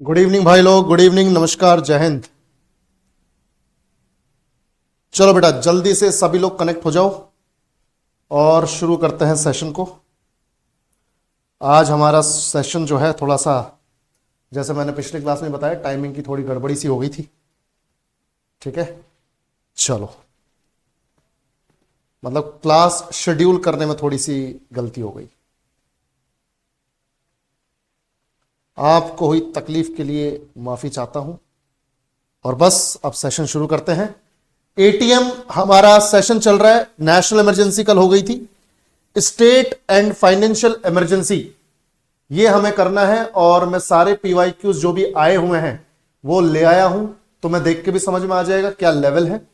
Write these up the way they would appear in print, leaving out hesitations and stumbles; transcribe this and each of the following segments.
Good evening भाई लोग, good evening, नमस्कार, जय हिंद। चलो बेटा, जल्दी से सभी लोग कनेक्ट हो जाओ और शुरू करते हैं सेशन को। आज हमारा सेशन जो है थोड़ा सा, जैसे मैंने पिछले क्लास में बताया, टाइमिंग की थोड़ी गड़बड़ी सी हो गई थी। ठीक है, चलो, मतलब क्लास शेड्यूल करने में थोड़ी सी गलती हो गई। आपको हुई तकलीफ के लिए माफी चाहता हूं और बस अब सेशन शुरू करते हैं। एटीएम हमारा सेशन चल रहा है। नेशनल इमरजेंसी कल हो गई थी, स्टेट एंड फाइनेंशियल इमरजेंसी ये हमें करना है। और मैं सारे पीवाईक्यूज जो भी आए हुए हैं वो ले आया हूं, तुम्हें देख के भी समझ में आ जाएगा क्या लेवल है,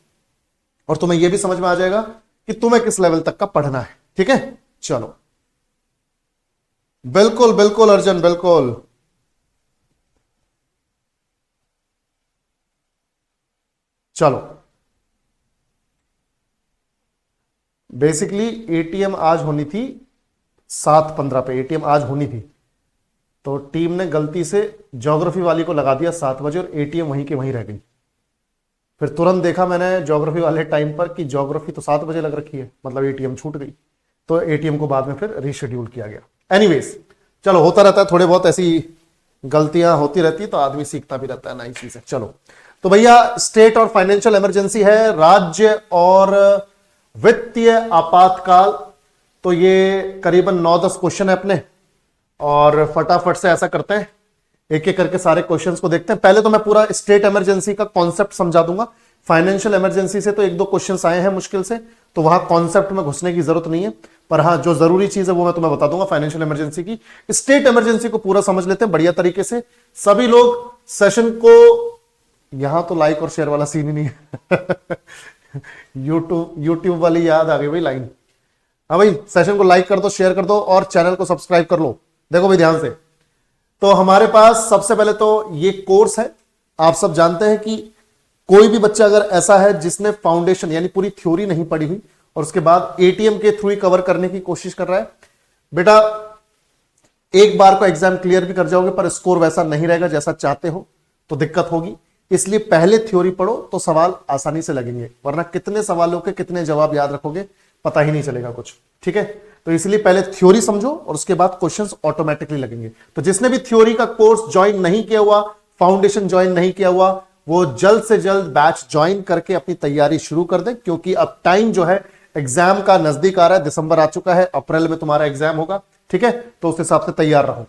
और तुम्हें यह भी समझ में आ जाएगा कि तुम्हें किस लेवल तक का पढ़ना है। ठीक है, चलो, बिल्कुल बिल्कुल अर्जन, बिल्कुल। चलो, बेसिकली एटीएम आज होनी थी 7:15 पे, एटीएम आज होनी थी, तो टीम ने गलती से ज्योग्राफी वाली को लगा दिया 7 बजे और एटीएम वहीं के वहीं रह गई। फिर तुरंत देखा मैंने ज्योग्राफी वाले टाइम पर कि ज्योग्राफी तो 7 बजे लग रखी है, मतलब एटीएम छूट गई, तो एटीएम को बाद में फिर रीशेड्यूल किया गया। एनीवेज, चलो, होता रहता है, थोड़े बहुत ऐसी गलतियां होती रहती है तो आदमी सीखता भी रहता है नई चीजें। चलो, तो भैया स्टेट और फाइनेंशियल इमरजेंसी है, राज्य और वित्तीय आपातकाल। तो ये करीबन 9-10 क्वेश्चन है अपने, और फटाफट से ऐसा करते हैं, एक एक करके सारे क्वेश्चंस को देखते हैं। पहले तो मैं पूरा स्टेट इमरजेंसी का कॉन्सेप्ट समझा दूंगा। फाइनेंशियल इमरजेंसी से तो 1-2 क्वेश्चंस आए हैं मुश्किल से, तो वहां कॉन्सेप्ट में घुसने की जरूरत नहीं है, पर हाँ, जो जरूरी चीज है वो मैं तुम्हें बता दूंगा फाइनेंशियल इमरजेंसी की। स्टेट इमरजेंसी को पूरा समझ लेते हैं बढ़िया तरीके से। सभी लोग सेशन को, यहां तो लाइक और शेयर वाला सीन ही नहीं है यूट्यूब वाली याद आ गई भाई लाइन। हाँ भाई, सेशन को लाइक कर दो, शेयर कर दो और चैनल को सब्सक्राइब कर लो। देखो भाई ध्यान से, तो हमारे पास सबसे पहले तो ये कोर्स है। आप सब जानते हैं कि कोई भी बच्चा अगर ऐसा है जिसने फाउंडेशन यानी पूरी थ्योरी नहीं पढ़ी हुई और उसके बाद एटीएम के थ्रू ही कवर करने की कोशिश कर रहा है, बेटा एक बार को एग्जाम क्लियर भी कर जाओगे पर स्कोर वैसा नहीं रहेगा जैसा चाहते हो, तो दिक्कत होगी। इसलिए पहले थ्योरी पढ़ो तो सवाल आसानी से लगेंगे, वरना कितने सवालों के कितने जवाब याद रखोगे पता ही नहीं चलेगा कुछ। ठीक है, तो इसलिए पहले थ्योरी समझो और उसके बाद क्वेश्चंस ऑटोमेटिकली लगेंगे। तो जिसने भी थ्योरी का कोर्स ज्वाइन नहीं किया हुआ, फाउंडेशन ज्वाइन नहीं किया हुआ, वो जल्द से जल्द बैच ज्वाइन करके अपनी तैयारी शुरू कर दे, क्योंकि अब टाइम जो है एग्जाम का नजदीक आ रहा है। दिसंबर आ चुका है, अप्रैल में तुम्हारा एग्जाम होगा। ठीक है, तो उस हिसाब से तैयार रहो।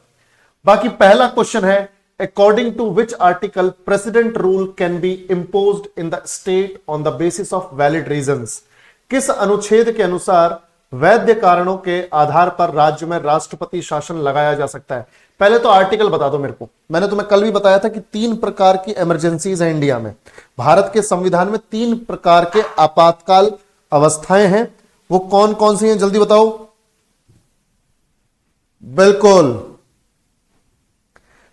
बाकी पहला क्वेश्चन है, according to which article president rule can be imposed in the state on the basis of valid reasons. किस अनुच्छेद के अनुसार वैध कारणों के आधार पर राज्य में राष्ट्रपति शासन लगाया जा सकता है। पहले तो आर्टिकल बता दो मेरे को। मैंने तुम्हें कल भी बताया था कि 3 प्रकार की इमरजेंसीज हैं इंडिया में। भारत के संविधान में 3 प्रकार के आपातकाल अवस्थाएं हैं। वो कौन कौन सी हैं जल्दी बताओ। बिल्कुल,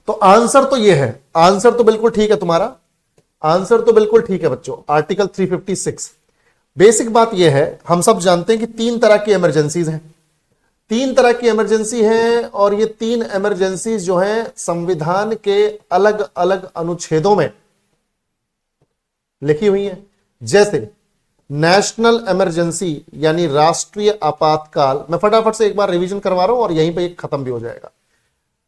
तो आंसर तो ये है, आंसर तो बिल्कुल ठीक है तुम्हारा, आंसर तो बिल्कुल ठीक है बच्चों। आर्टिकल 356। बेसिक बात यह है, हम सब जानते हैं कि 3 तरह की इमरजेंसीज हैं। 3 तरह की इमरजेंसी हैं और ये 3 इमरजेंसीज जो हैं संविधान के अलग अलग अनुच्छेदों में लिखी हुई हैं। जैसे नेशनल इमरजेंसी यानी राष्ट्रीय आपातकाल, मैं फटाफट से एक बार रिवीजन करवा रहा हूं और यहीं पे खत्म भी हो जाएगा।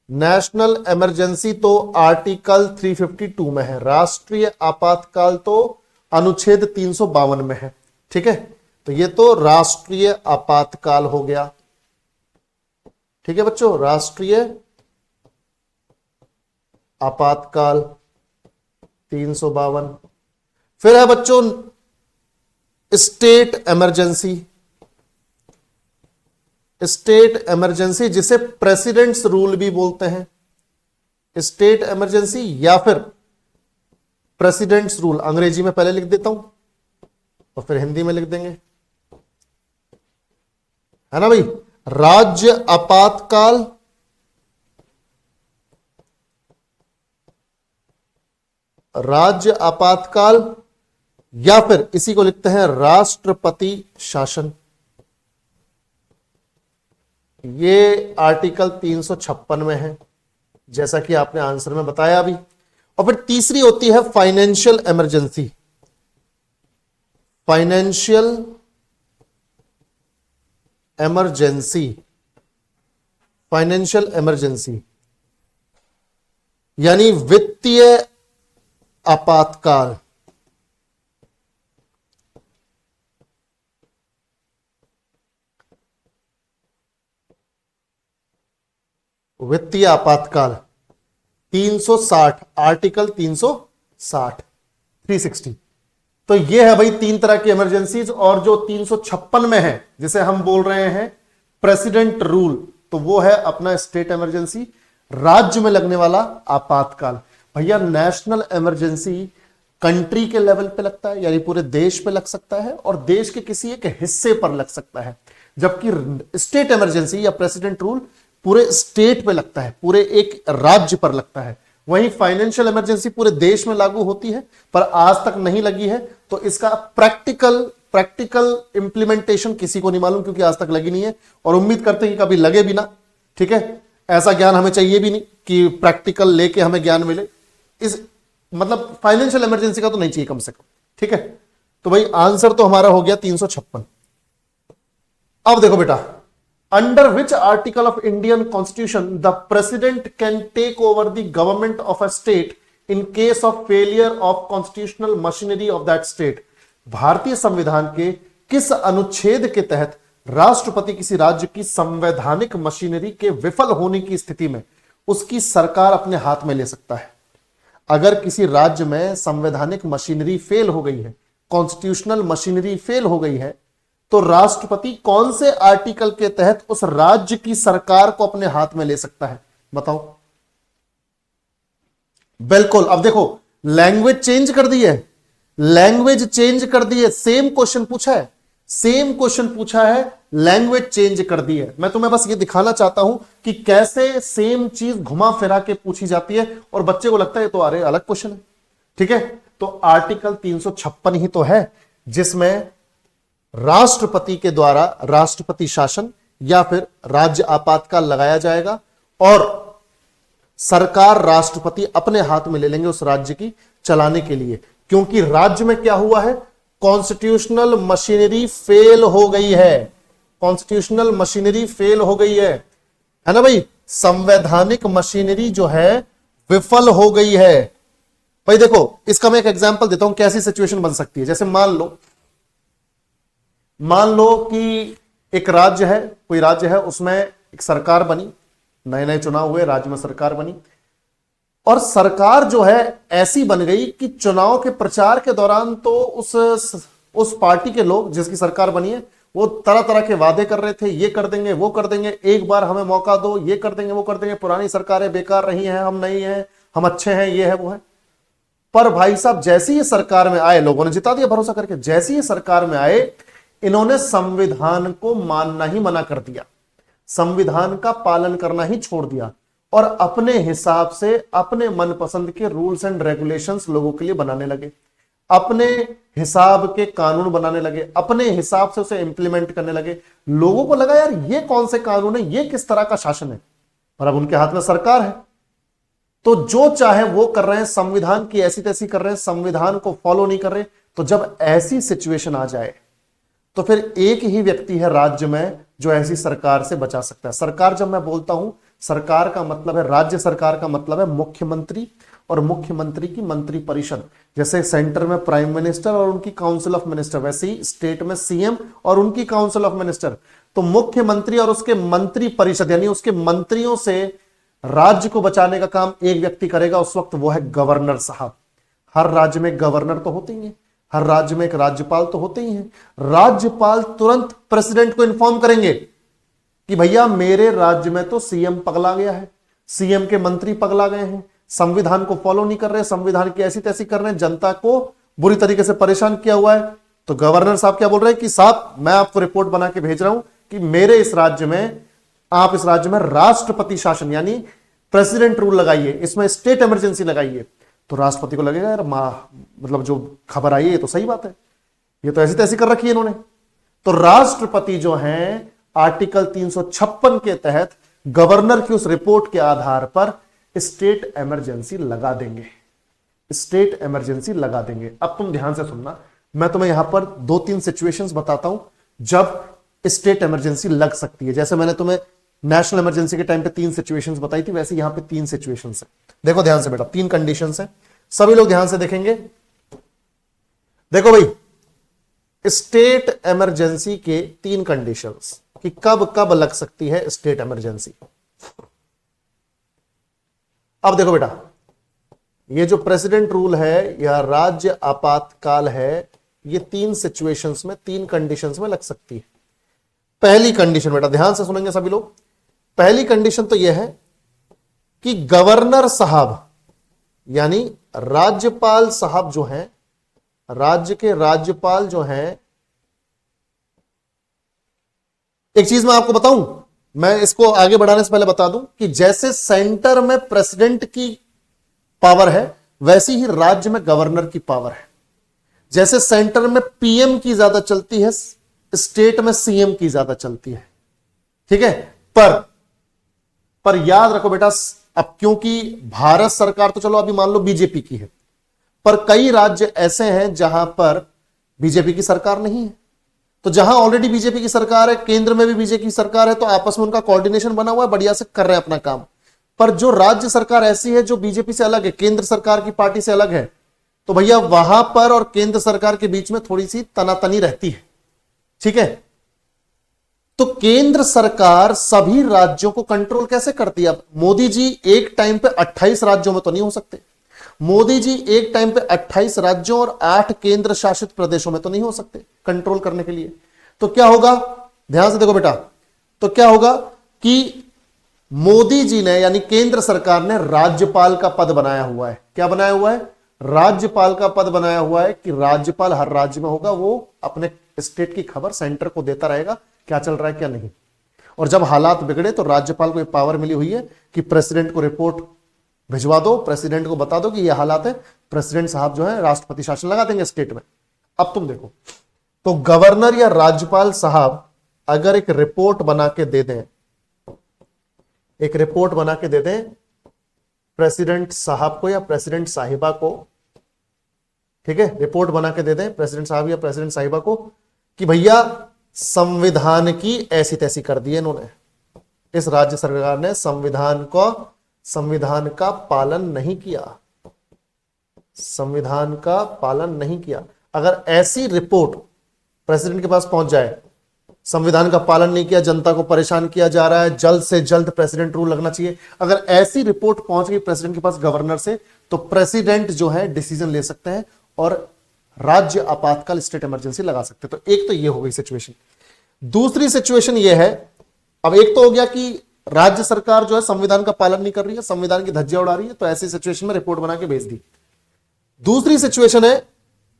नेशनल इमरजेंसी तो आर्टिकल 352 में है, राष्ट्रीय आपातकाल तो अनुच्छेद 352 में है। ठीक है, तो ये तो राष्ट्रीय आपातकाल हो गया। ठीक है बच्चों, राष्ट्रीय आपातकाल 352। फिर है बच्चों स्टेट इमरजेंसी। स्टेट इमरजेंसी जिसे प्रेसिडेंट्स रूल भी बोलते हैं, स्टेट इमरजेंसी या फिर प्रेसिडेंट्स रूल। अंग्रेजी में पहले लिख देता हूं और फिर हिंदी में लिख देंगे, है ना भाई। राज्य आपातकाल, राज्य आपातकाल, या फिर इसी को लिखते हैं राष्ट्रपति शासन। ये आर्टिकल 356 में है। जैसा कि आपने आंसर में बताया अभी। और फिर तीसरी होती है financial emergency. Financial emergency, financial emergency यानी वित्तीय आपातकाल। वित्तीय आपातकाल 360, आर्टिकल 360, 360। तो ये है भाई तीन तरह की इमरजेंसीज। और जो 356 में है जिसे हम बोल रहे हैं प्रेसिडेंट रूल, तो वो है अपना स्टेट इमरजेंसी, राज्य में लगने वाला आपातकाल। भैया नेशनल इमरजेंसी कंट्री के लेवल पे लगता है, यानी पूरे देश पे लग सकता है और देश के किसी एक हिस्से पर लग सकता है, जबकि स्टेट इमरजेंसी या प्रेसिडेंट रूल पूरे स्टेट पे लगता है, पूरे एक राज्य पर लगता है। वहीं फाइनेंशियल इमरजेंसी पूरे देश में लागू होती है पर आज तक नहीं लगी है, तो इसका प्रैक्टिकल इंप्लीमेंटेशन किसी को नहीं मालूम, क्योंकि आज तक लगी नहीं है और उम्मीद करते हैं कि कभी लगे भी ना। ठीक है, ऐसा ज्ञान हमें चाहिए भी नहीं कि प्रैक्टिकल लेके हमें ज्ञान मिले। इस मतलब फाइनेंशियल इमरजेंसी का तो नहीं चाहिए कम से कम। ठीक है, तो भाई आंसर तो हमारा हो गया 356। अब देखो बेटा, under which article of Indian constitution the president can take over the government of a state in case of failure of constitutional machinery of that state. भारतीय संविधान के किस अनुच्छेद के तहत राष्ट्रपति किसी राज्य की संवैधानिक मशीनरी के विफल होने की स्थिति में उसकी सरकार अपने हाथ में ले सकता है? अगर किसी राज्य में संवैधानिक मशीनरी फेल हो गई है, कॉन्स्टिट्यूशनल मशीनरी फेल हो गई है, तो राष्ट्रपति कौन से आर्टिकल के तहत उस राज्य की सरकार को अपने हाथ में ले सकता है? बताओ। बिल्कुल, अब देखो लैंग्वेज चेंज कर दी है, लैंग्वेज चेंज कर दी है। सेम क्वेश्चन पूछा है, सेम क्वेश्चन पूछा है, लैंग्वेज चेंज कर दी है। मैं तुम्हें बस ये दिखाना चाहता हूं कि कैसे सेम चीज घुमा फिरा के पूछी जाती है और बच्चे को लगता है तो अरे अलग क्वेश्चन है। ठीक है, तो आर्टिकल 356 ही तो है जिसमें राष्ट्रपति के द्वारा राष्ट्रपति शासन या फिर राज्य आपातकाल लगाया जाएगा और सरकार, राष्ट्रपति अपने हाथ में ले लेंगे उस राज्य की चलाने के लिए, क्योंकि राज्य में क्या हुआ है, कॉन्स्टिट्यूशनल मशीनरी फेल हो गई है। कॉन्स्टिट्यूशनल मशीनरी फेल हो गई है ना भाई, संवैधानिक मशीनरी जो है विफल हो गई है। भाई देखो, इसका मैं एक एग्जांपल देता हूं कैसी सिचुएशन बन सकती है। जैसे मान लो कि एक राज्य है, कोई राज्य है, उसमें एक सरकार बनी, नए नए चुनाव हुए, राज्य में सरकार बनी और सरकार जो है ऐसी बन गई कि चुनाव के प्रचार के दौरान तो उस पार्टी के लोग जिसकी सरकार बनी है वो तरह तरह के वादे कर रहे थे, ये कर देंगे, वो कर देंगे, एक बार हमें मौका दो, ये कर देंगे, वो कर देंगे, पुरानी सरकारें बेकार रही हैं, हम नहीं हैं, हम अच्छे हैं, ये है वो है। पर भाई साहब जैसे ही सरकार में आए, लोगों ने जिता दिया भरोसा करके, जैसे ही सरकार में आए इन्होंने संविधान को मानना ही मना कर दिया, संविधान का पालन करना ही छोड़ दिया और अपने हिसाब से अपने मनपसंद के रूल्स एंड रेगुलेशंस लोगों के लिए बनाने लगे, अपने हिसाब के कानून बनाने लगे, अपने हिसाब से उसे इंप्लीमेंट करने लगे। लोगों को लगा यार ये कौन से कानून है, ये किस तरह का शासन है, और अब उनके हाथ में सरकार है तो जो चाहे वो कर रहे हैं, संविधान की ऐसी तैसी कर रहे हैं, संविधान को फॉलो नहीं कर रहे। तो जब ऐसी सिचुएशन आ जाए तो फिर एक ही व्यक्ति है राज्य में जो ऐसी सरकार से बचा सकता है। सरकार जब मैं बोलता हूं, सरकार का मतलब है, राज्य सरकार का मतलब है मुख्यमंत्री और मुख्यमंत्री की मंत्री परिषद। जैसे सेंटर में प्राइम मिनिस्टर और उनकी काउंसिल ऑफ मिनिस्टर, वैसे ही स्टेट में सीएम और उनकी काउंसिल ऑफ मिनिस्टर। तो मुख्यमंत्री और उसके मंत्री परिषद यानी उसके मंत्रियों से राज्य को बचाने का काम एक व्यक्ति करेगा, उस वक्त वो है गवर्नर साहब। हर राज्य में गवर्नर तो होते ही हैं, हर राज्य में एक राज्यपाल तो होते ही हैं। राज्यपाल तुरंत प्रेसिडेंट को इन्फॉर्म करेंगे कि भैया मेरे राज्य में तो सीएम पगला गया है, सीएम के मंत्री पगला गए हैं, संविधान को फॉलो नहीं कर रहे, संविधान की ऐसी तैसी कर रहे हैं, जनता को बुरी तरीके से परेशान किया हुआ है। तो गवर्नर साहब क्या बोल रहे हैं कि साहब मैं आपको रिपोर्ट बना के भेज रहा हूं कि मेरे इस राज्य में, आप इस राज्य में राष्ट्रपति शासन यानी प्रेसिडेंट रूल लगाइए, इसमें स्टेट इमरजेंसी लगाइए। तो राष्ट्रपति को लगेगा यार मतलब जो खबर आई है ये तो सही बात है, ये तो ऐसी तैसी कर रखी है इन्होंने। तो राष्ट्रपति जो है आर्टिकल 356 के तहत गवर्नर की उस रिपोर्ट के आधार पर स्टेट इमरजेंसी लगा देंगे, स्टेट इमरजेंसी लगा देंगे। अब तुम ध्यान से सुनना, मैं तुम्हें यहां पर 2-3 सिचुएशंस बताता हूं जब स्टेट इमरजेंसी लग सकती है। जैसे मैंने तुम्हें नेशनल इमरजेंसी के टाइम पे 3 सिचुएशंस बताई थी, वैसे यहां पे 3 सिचुएशंस है। देखो ध्यान से बेटा, 3 कंडीशंस है, सभी लोग ध्यान से देखेंगे। देखो भाई, स्टेट इमरजेंसी के 3 कंडीशंस कि कब कब लग सकती है स्टेट इमरजेंसी। अब देखो बेटा, ये जो प्रेसिडेंट रूल है या राज्य आपातकाल है, ये 3 सिचुएशंस में, 3 कंडीशंस में लग सकती है। पहली कंडीशन बेटा ध्यान से सुनेंगे सभी लोग, पहली कंडीशन तो यह है कि गवर्नर साहब यानी राज्यपाल साहब जो हैं, राज्य के राज्यपाल जो हैं, एक चीज मैं आपको बताऊं, मैं इसको आगे बढ़ाने से पहले बता दूं कि जैसे सेंटर में प्रेसिडेंट की पावर है, वैसी ही राज्य में गवर्नर की पावर है। जैसे सेंटर में पीएम की ज्यादा चलती है, स्टेट में सीएम की ज्यादा चलती है, ठीक है। पर याद रखो बेटा, अब क्योंकि भारत सरकार तो चलो अभी मान लो बीजेपी की है, पर कई राज्य ऐसे हैं जहां पर बीजेपी की सरकार नहीं है। तो जहां ऑलरेडी बीजेपी की सरकार है, केंद्र में भी बीजेपी की सरकार है, तो आपस में उनका कोऑर्डिनेशन बना हुआ है, बढ़िया से कर रहे हैं अपना काम। पर जो राज्य सरकार ऐसी है जो बीजेपी से अलग है, केंद्र सरकार की पार्टी से अलग है, तो भैया वहां पर और केंद्र सरकार के बीच में थोड़ी सी तनातनी रहती है, ठीक है। तो केंद्र सरकार सभी राज्यों को कंट्रोल कैसे करती है? अब मोदी जी एक टाइम पे 28 राज्यों में तो नहीं हो सकते, मोदी जी एक टाइम पे 28 राज्यों और 8 केंद्र शासित प्रदेशों में तो नहीं हो सकते कंट्रोल करने के लिए। तो क्या होगा, ध्यान से देखो बेटा, तो क्या होगा कि मोदी जी ने यानी केंद्र सरकार ने राज्यपाल का पद बनाया हुआ है। क्या बनाया हुआ है? राज्यपाल का पद बनाया हुआ है कि राज्यपाल हर राज्य में होगा, वो अपने स्टेट की खबर सेंटर को देता रहेगा, क्या चल रहा है क्या नहीं। और जब हालात बिगड़े तो राज्यपाल को यह पावर मिली हुई है कि प्रेसिडेंट को रिपोर्ट भिजवा दो, प्रेसिडेंट को बता दो कि यह हालात है, प्रेसिडेंट साहब जो है राष्ट्रपति शासन लगा देंगे स्टेट में। अब तुम देखो, तो गवर्नर या राज्यपाल साहब अगर एक रिपोर्ट बना के दे दें, एक रिपोर्ट बना के दे दें प्रेसिडेंट साहब को या प्रेसिडेंट साहिबा को, ठीक है, रिपोर्ट बना के दे दें प्रेसिडेंट साहब या प्रेसिडेंट साहिबा को कि भैया संविधान की ऐसी तैसी कर दी है इन्होंने, इस राज्य सरकार ने संविधान का पालन नहीं किया, संविधान का पालन नहीं किया। अगर ऐसी रिपोर्ट प्रेसिडेंट के पास पहुंच जाए, संविधान का पालन नहीं किया, जनता को परेशान किया जा रहा है, जल्द से जल्द प्रेसिडेंट रूल लगना चाहिए, अगर ऐसी रिपोर्ट पहुंच गई प्रेसिडेंट के पास गवर्नर से, तो प्रेसिडेंट जो है डिसीजन ले सकते हैं और राज्य आपातकाल स्टेट इमरजेंसी लगा सकते हैं। तो एक तो ये हो गई सिचुएशन। दूसरी सिचुएशन ये है, अब एक तो हो गया कि राज्य सरकार जो है संविधान का पालन नहीं कर रही है, संविधान की धज्जियां उड़ा रही है, तो ऐसी सिचुएशन में रिपोर्ट बना के भेज दी। दूसरी सिचुएशन है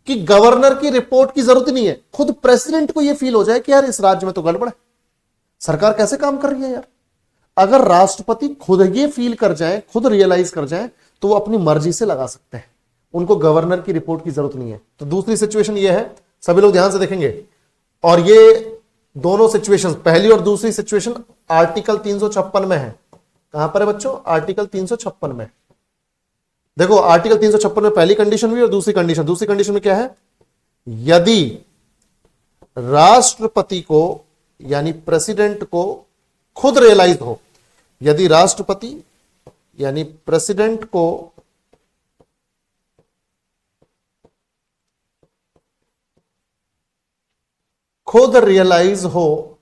कि गवर्नर की रिपोर्ट की जरूरत नहीं है, खुद प्रेसिडेंट को यह फील हो जाए कि यार इस राज्य में तो गड़बड़ है, सरकार कैसे काम कर रही है यार। अगर राष्ट्रपति खुद ये फील कर जाए, खुद रियलाइज कर जाए, तो वो अपनी मर्जी से लगा सकते हैं, उनको गवर्नर की रिपोर्ट की जरूरत नहीं है। तो दूसरी सिचुएशन ये है, सभी लोग ध्यान से देखेंगे, और ये दोनों सिचुएशन, पहली और दूसरी सिचुएशन आर्टिकल 356 में है। कहां पर है बच्चों? आर्टिकल 356 में। देखो आर्टिकल 356 में पहली कंडीशन भी और दूसरी कंडीशन में क्या है? यदि राष्ट्रपति को यानी प्रेसिडेंट को खुद रियलाइज हो, यदि राष्ट्रपति यानी प्रेसिडेंट को खुद रियलाइज हो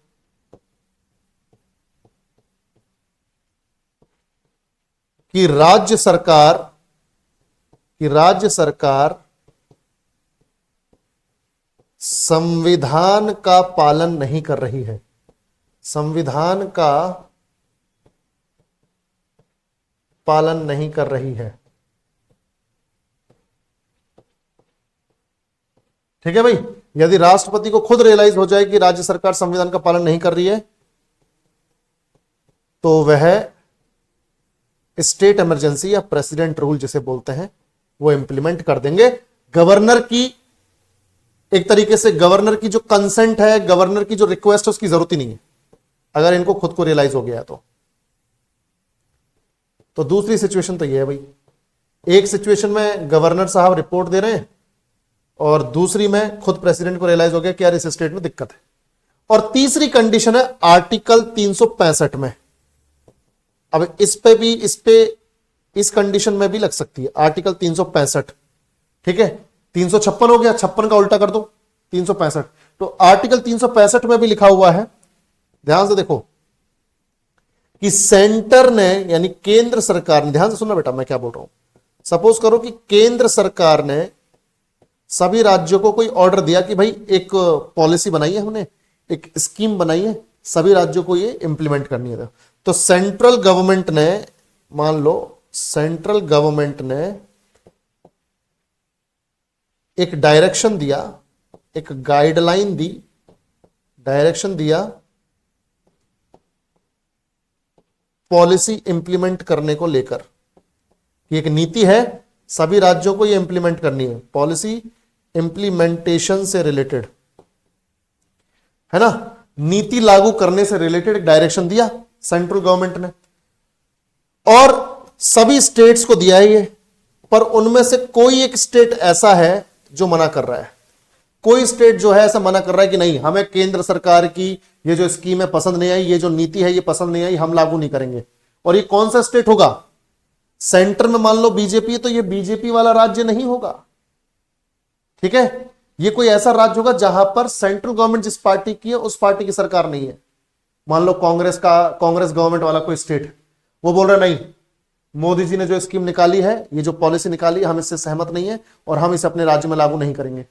कि राज्य सरकार संविधान का पालन नहीं कर रही है, संविधान का पालन नहीं कर रही है, ठीक है भाई। यदि राष्ट्रपति को खुद रियलाइज हो जाए कि राज्य सरकार संविधान का पालन नहीं कर रही है, तो वह स्टेट इमरजेंसी या प्रेसिडेंट रूल जिसे बोलते हैं वो इंप्लीमेंट कर देंगे। गवर्नर की, एक तरीके से गवर्नर की जो कंसेंट है, गवर्नर की जो रिक्वेस्ट है, उसकी जरूरत ही नहीं है, अगर इनको खुद को रियलाइज हो गया है तो। तो दूसरी सिचुएशन तो ये है भाई, एक सिचुएशन में गवर्नर साहब रिपोर्ट दे रहे हैं और दूसरी में खुद प्रेसिडेंट को रियलाइज हो गया कि यार इस स्टेट में दिक्कत है। और तीसरी कंडीशन है आर्टिकल 365 में। अब इस कंडीशन में भी लग सकती है आर्टिकल 365, ठीक है। 356 हो गया, 56 का उल्टा कर दो 365, तो आर्टिकल 365 में भी लिखा हुआ है, ध्यान से देखो, कि सेंटर ने यानी केंद्र सरकार ने, ध्यान से सुनना बेटा मैं क्या बोल रहा हूं, सपोज करो कि केंद्र सरकार ने सभी राज्यों को कोई ऑर्डर दिया कि भाई एक पॉलिसी बनाई है, हमने एक स्कीम बनाई है, सभी राज्यों को ये इंप्लीमेंट करनी है। तो सेंट्रल गवर्नमेंट ने, मान लो सेंट्रल गवर्नमेंट ने एक डायरेक्शन दिया, एक गाइडलाइन दी, डायरेक्शन दिया पॉलिसी इंप्लीमेंट करने को लेकर, कि एक नीति है, सभी राज्यों को ये इंप्लीमेंट करनी है, पॉलिसी इंप्लीमेंटेशन से रिलेटेड है ना, नीति लागू करने से रिलेटेड एक डायरेक्शन दिया सेंट्रल गवर्नमेंट ने, और सभी स्टेट्स को दिया है ये, पर उनमें से कोई एक स्टेट ऐसा है जो मना कर रहा है, कोई स्टेट जो है ऐसा मना कर रहा है कि नहीं, हमें केंद्र सरकार की ये जो स्कीम है पसंद नहीं आई, ये जो नीति है ये पसंद नहीं आई, हम लागू नहीं करेंगे। और ये कौन सा स्टेट होगा? सेंटर में मान लो बीजेपी, तो ये बीजेपी वाला राज्य नहीं होगा, ठीक है। ये कोई ऐसा राज्य होगा जहां पर सेंट्रल गवर्नमेंट जिस पार्टी की है उस पार्टी की सरकार नहीं है। मान लो कांग्रेस गवर्नमेंट वाला कोई स्टेट, वो बोल रहा नहीं, मोदी जी ने जो स्कीम निकाली है, ये जो पॉलिसी निकाली है, हम इससे सहमत नहीं है और हम इसे अपने राज्य में लागू नहीं करेंगे।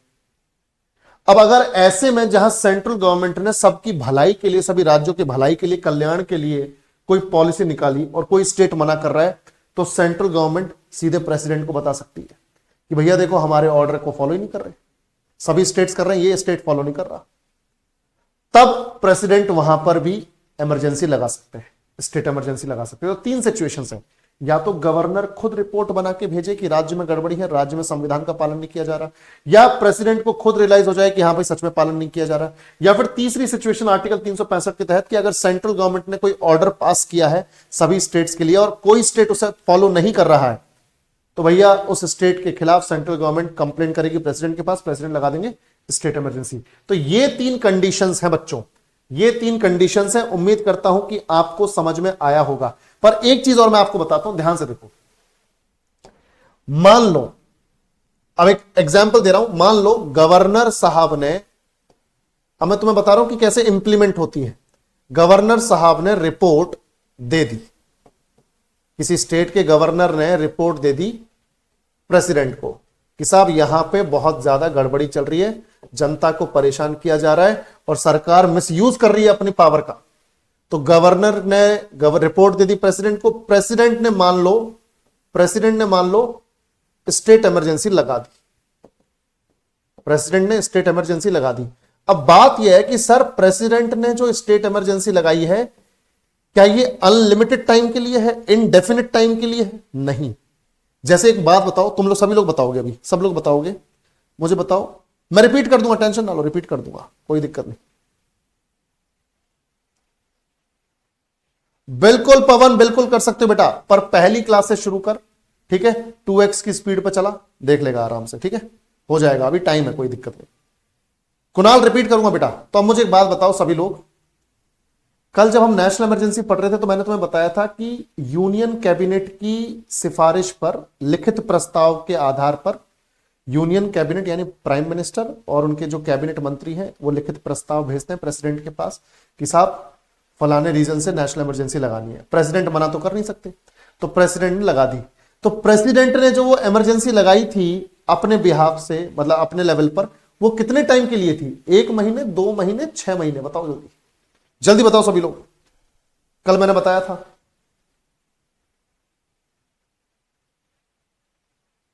अब अगर ऐसे में जहां सेंट्रल गवर्नमेंट ने सबकी भलाई के लिए, सभी राज्यों की भलाई के लिए, कल्याण के लिए कोई पॉलिसी निकाली और कोई स्टेट मना कर रहा है, तो सेंट्रल गवर्नमेंट सीधे प्रेसिडेंट को बता सकती है कि भैया देखो हमारे ऑर्डर को फॉलो ही नहीं कर रहे, सभी स्टेट्स कर रहे हैं, ये स्टेट फॉलो नहीं कर रहा। तब प्रेसिडेंट वहां पर भी इमरजेंसी लगा सकते हैं, स्टेट इमरजेंसी लगा सकते हैं। तो तीन सिचुएशंस हैं, या तो गवर्नर खुद रिपोर्ट बना के भेजे कि राज्य में गड़बड़ी है, राज्य में संविधान का पालन नहीं किया जा रहा, या प्रेसिडेंट को खुद रियलाइज हो जाए कि हाँ भाई सच में पालन नहीं किया जा रहा, या फिर तीसरी सिचुएशन आर्टिकल 365 के तहत कि अगर सेंट्रल गवर्नमेंट ने कोई ऑर्डर पास किया है सभी स्टेट्स के लिए और कोई स्टेट उसे फॉलो नहीं कर रहा है, तो भैया उस स्टेट के खिलाफ सेंट्रल गवर्नमेंट कंप्लेंट करेगी प्रेसिडेंट के पास, प्रेसिडेंट लगा देंगे स्टेट इमरजेंसी। तो ये तीन कंडीशंस हैं बच्चों, ये तीन कंडीशंस हैं। उम्मीद करता हूं कि आपको समझ में आया होगा। पर एक चीज और मैं आपको बताता हूं, ध्यान से देखो। मान लो, अब एक एग्जांपल दे रहा हूं, मान लो गवर्नर साहब ने, अब मैं तुम्हें बता रहा हूं कि कैसे इंप्लीमेंट होती है। गवर्नर साहब ने रिपोर्ट दे दी, किसी स्टेट के गवर्नर ने रिपोर्ट दे दी प्रेसिडेंट को कि साहब यहां पे बहुत ज्यादा गड़बड़ी चल रही है, जनता को परेशान किया जा रहा है और सरकार मिसयूज कर रही है अपनी पावर का। तो गवर्नर ने रिपोर्ट दे दी प्रेसिडेंट को, प्रेसिडेंट ने मान लो स्टेट इमरजेंसी लगा दी, प्रेसिडेंट ने स्टेट इमरजेंसी लगा दी। अब बात यह है कि सर प्रेसिडेंट ने जो स्टेट इमरजेंसी लगाई है, क्या ये अनलिमिटेड टाइम के लिए है, इनडेफिनिट टाइम के लिए है? नहीं। जैसे एक बात बताओ, तुम लोग सभी लोग बताओगे, अभी सब लोग बताओगे, मुझे बताओ, मैं रिपीट कर दूंगा, टेंशन ना लो, रिपीट कर दूंगा, कोई दिक्कत नहीं। बिल्कुल पवन, बिल्कुल कर सकते हो बेटा, पर पहली क्लास से शुरू कर, ठीक है। 2x की स्पीड पर चला, देख लेगा आराम से, ठीक है, हो जाएगा, अभी टाइम है, कोई दिक्कत नहीं। कुणाल रिपीट करूंगा बेटा। तो अब मुझे एक बात बताओ सभी लोग, कल जब हम नेशनल इमरजेंसी पढ़ रहे थे तो मैंने तुम्हें बताया था कि यूनियन कैबिनेट की सिफारिश पर, लिखित प्रस्ताव के आधार पर यूनियन कैबिनेट यानी प्राइम मिनिस्टर और उनके जो कैबिनेट मंत्री हैं वो लिखित प्रस्ताव भेजते हैं प्रेसिडेंट के पास कि साहब फलाने रीजन से नेशनल इमरजेंसी लगानी है। प्रेसिडेंट मना तो कर नहीं सकते, तो प्रेसिडेंट ने लगा दी। तो प्रेसिडेंट ने जो वो इमरजेंसी लगाई थी अपने बिहाफ से, मतलब अपने लेवल पर, वो कितने टाइम के लिए थी? 1 महीने, 2 महीने, 6 महीने? बताओ जल्दी जल्दी बताओ सभी लोग, कल मैंने बताया था,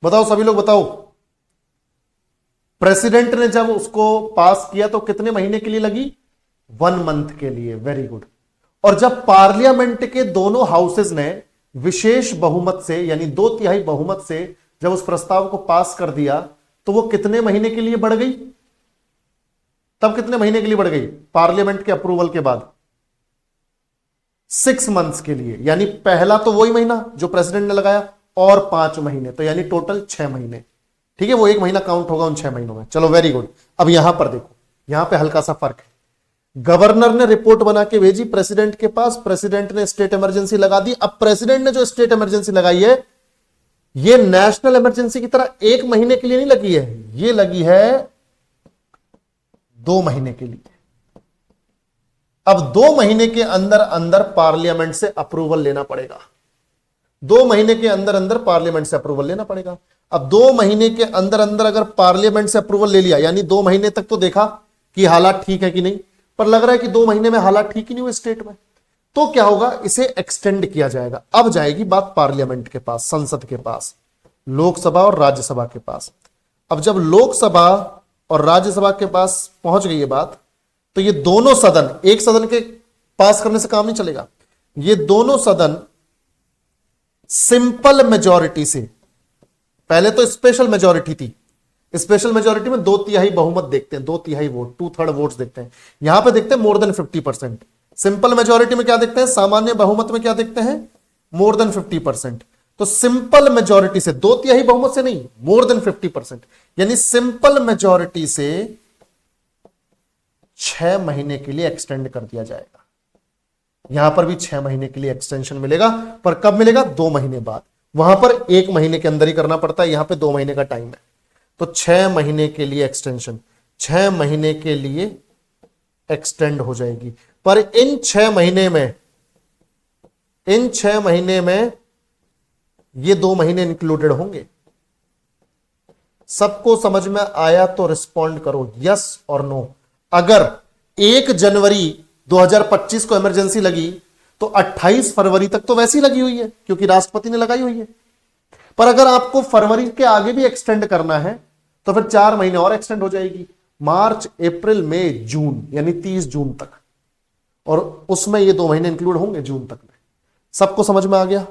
बताओ सभी लोग बताओ। प्रेसिडेंट ने जब उसको पास किया तो कितने महीने के लिए लगी? 1 मंथ के लिए। Very good. और जब पार्लियामेंट के दोनों हाउसेज ने विशेष बहुमत से यानी 2/3 बहुमत से जब उस प्रस्ताव को पास कर दिया तो वो कितने महीने के लिए बढ़ गई? तब कितने महीने के लिए बढ़ गई पार्लियामेंट के अप्रूवल के बाद? 6 मंथ्स के लिए, यानी पहला तो वही महीना जो प्रेसिडेंट ने लगाया और 5 महीने, तो यानी टोटल 6 महीने। ठीक है, वो 1 महीना काउंट होगा उन 6 महीनों में। चलो वेरी गुड। अब यहां पर देखो, यहां पे हल्का सा फर्क है। गवर्नर ने रिपोर्ट बना के भेजी प्रेसिडेंट के पास, प्रेसिडेंट ने स्टेट इमरजेंसी लगा दी। अब प्रेसिडेंट ने जो स्टेट इमरजेंसी लगाई है ये नेशनल इमरजेंसी की तरह 1 महीने के लिए नहीं लगी है, ये लगी है 2 महीने के लिए। अब 2 महीने के अंदर अंदर पार्लियामेंट से अप्रूवल लेना पड़ेगा। 2 महीने के अंदर अंदर पार्लियामेंट से अप्रूवल लेना पड़ेगा। अब 2 महीने के अंदर अंदर अगर पार्लियामेंट से अप्रूवल ले लिया, यानी 2 महीने तक तो देखा कि हालात ठीक है कि नहीं, पर लग रहा है कि 2 महीने में हालात ठीक ही नहीं हुए स्टेट में, तो क्या होगा, इसे एक्सटेंड किया जाएगा। अब जाएगी बात पार्लियामेंट के पास, संसद के पास, लोकसभा और राज्यसभा के पास। अब जब लोकसभा और राज्यसभा के पास पहुंच गई ये बात, तो ये दोनों सदन, एक सदन के पास करने से काम नहीं चलेगा, ये दोनों सदन सिंपल मेजॉरिटी से, पहले तो स्पेशल मेजॉरिटी थी, स्पेशल मेजॉरिटी में 2/3 बहुमत देखते हैं, 2/3 वोट, 2/3 वोट्स देखते हैं। यहां पे देखते हैं मोर देन 50%। सिंपल मेजॉरिटी में क्या देखते हैं, सामान्य बहुमत में क्या देखते हैं, मोर देन 50%। तो सिंपल मेजॉरिटी से, 2/3 बहुमत से नहीं, मोर देन 50%, यानी सिंपल मेजॉरिटी से 6 महीने के लिए एक्सटेंड कर दिया जाएगा। यहां पर भी 6 महीने के लिए एक्सटेंशन मिलेगा, पर कब मिलेगा, 2 महीने बाद। वहां पर 1 महीने के अंदर ही करना पड़ता है, यहां पे 2 महीने का टाइम है, तो 6 महीने के लिए एक्सटेंशन, 6 महीने के लिए एक्सटेंड हो जाएगी। पर इन 6 महीने में, इन 6 महीने में ये 2 महीने इंक्लूडेड होंगे। सबको समझ में आया तो रिस्पॉन्ड करो यस और नो। अगर 1 जनवरी 2025 को इमरजेंसी लगी तो 28 फरवरी तक तो वैसी लगी हुई है क्योंकि राष्ट्रपति ने लगाई हुई है। पर अगर आपको फरवरी के आगे भी एक्सटेंड करना है तो फिर 4 महीने और एक्सटेंड हो जाएगी, मार्च, अप्रैल, मई, जून, यानी 30 जून तक, और उसमें ये 2 महीने इंक्लूड होंगे जून तक में। सबको समझ में आ गया?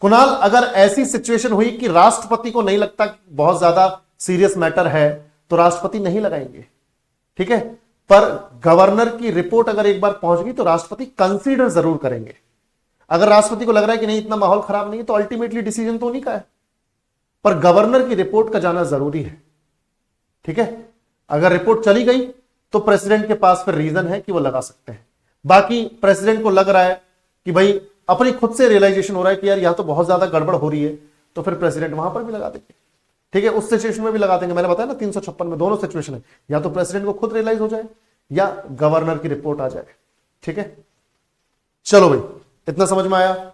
कुणाल, अगर ऐसी सिचुएशन हुई कि राष्ट्रपति को नहीं लगता कि बहुत ज्यादा सीरियस मैटर है तो राष्ट्रपति नहीं लगाएंगे, ठीक है, पर गवर्नर की रिपोर्ट अगर एक बार पहुंच गई तो राष्ट्रपति कंसीडर जरूर करेंगे। अगर राष्ट्रपति को लग रहा है कि नहीं इतना माहौल खराब नहीं है तो अल्टीमेटली डिसीजन तो उन्हीं का है, पर गवर्नर की रिपोर्ट का जाना जरूरी है। ठीक है, अगर रिपोर्ट चली गई तो प्रेसिडेंट के पास फिर रीजन है कि वो लगा सकते हैं। बाकी प्रेसिडेंट को लग रहा है कि भाई अपनी खुद से रियलाइजेशन हो रहा है कि यार यहां तो बहुत ज्यादा गड़बड़ हो रही है, तो फिर प्रेसिडेंट वहां पर भी लगा देंगे। ठीक है, उस सिचुएशन में भी लगा देंगे। मैंने बताया ना 356 में दोनों सिचुएशन है, या तो प्रेसिडेंट को खुद रियलाइज हो जाए या गवर्नर की रिपोर्ट आ जाए। ठीक है, चलो भाई, इतना समझ में आया?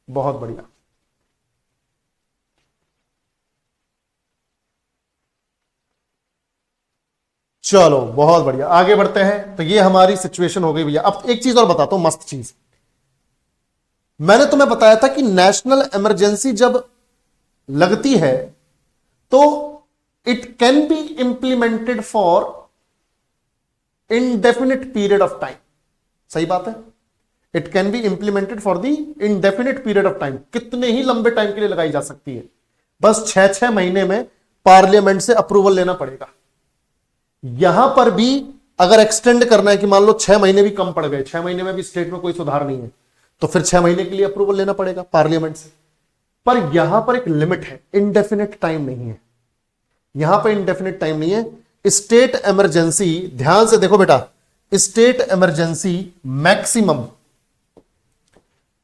बहुत बढ़िया। चलो बहुत बढ़िया, आगे बढ़ते हैं। तो ये हमारी सिचुएशन हो गई भैया। अब एक चीज और बताता हूं, मस्त चीज। मैंने तुम्हें बताया था कि नेशनल इमरजेंसी जब लगती है तो it can be implemented for indefinite period of time. सही बात है, it can be implemented for the indefinite period of time. कितने ही लंबे टाइम के लिए लगाई जा सकती है, बस 6 महीने में पार्लियामेंट से अप्रूवल लेना पड़ेगा। यहां पर भी अगर एक्सटेंड करना है कि मान लो 6 महीने भी कम पड़ गए, 6 महीने में भी स्टेट में कोई सुधार नहीं है, तो फिर 6 महीने के लिए अप्रूवल लेना पड़ेगा पार्लियामेंट से। पर यहां पर एक लिमिट है, इनडेफिनिट टाइम नहीं है। यहां पर इनडेफिनिट टाइम नहीं है। स्टेट इमरजेंसी, ध्यान से देखो बेटा, स्टेट इमरजेंसी मैक्सिमम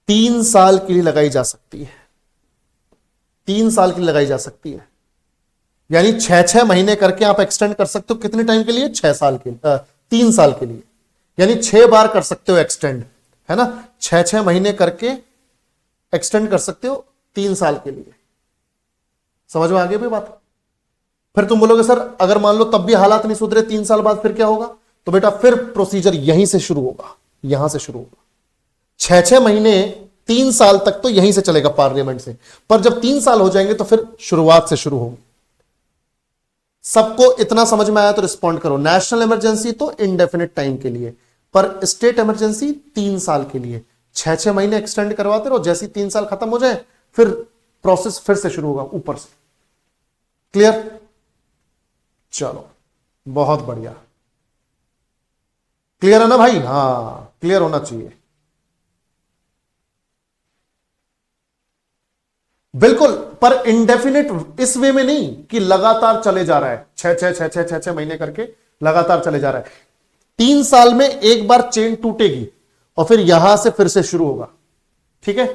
3 साल के लिए लगाई जा सकती है। 3 साल के लिए लगाई जा सकती है, यानी 6 महीने करके आप एक्सटेंड कर सकते हो। कितने टाइम के लिए? 6 साल के लिए, 3 साल के लिए, यानी 6 बार कर सकते हो एक्सटेंड, है ना। 6 महीने करके एक्सटेंड कर सकते हो 3 साल के लिए। समझ में आ गई भाई बात? फिर तुम बोलोगे सर अगर मान लो तब भी हालात नहीं सुधरे 3 साल बाद, फिर क्या होगा? तो बेटा फिर प्रोसीजर यहीं से शुरू होगा, यहां से शुरू होगा। 6 महीने 3 साल तक तो यहीं से चलेगा पार्लियामेंट से, पर जब 3 साल हो जाएंगे तो फिर शुरुआत से शुरू होगी। सबको इतना समझ में आया तो रिस्पॉन्ड करो। नेशनल इमरजेंसी तो इनडेफिनिट टाइम के लिए, पर स्टेट इमरजेंसी 3 साल के लिए। 6 महीने एक्सटेंड करवाते रहो, जैसे 3 साल खत्म हो जाए फिर प्रोसेस फिर से शुरू होगा ऊपर से। क्लियर? चलो बहुत बढ़िया। क्लियर है ना भाई? हाँ, क्लियर होना चाहिए। बिल्कुल, पर इंडेफिनिट इस वे में नहीं कि लगातार चले जा रहा है, छह छह छह छह छह छह महीने करके लगातार चले जा रहा है। 3 साल में एक बार चेन टूटेगी और फिर यहां से फिर से शुरू होगा। ठीक है?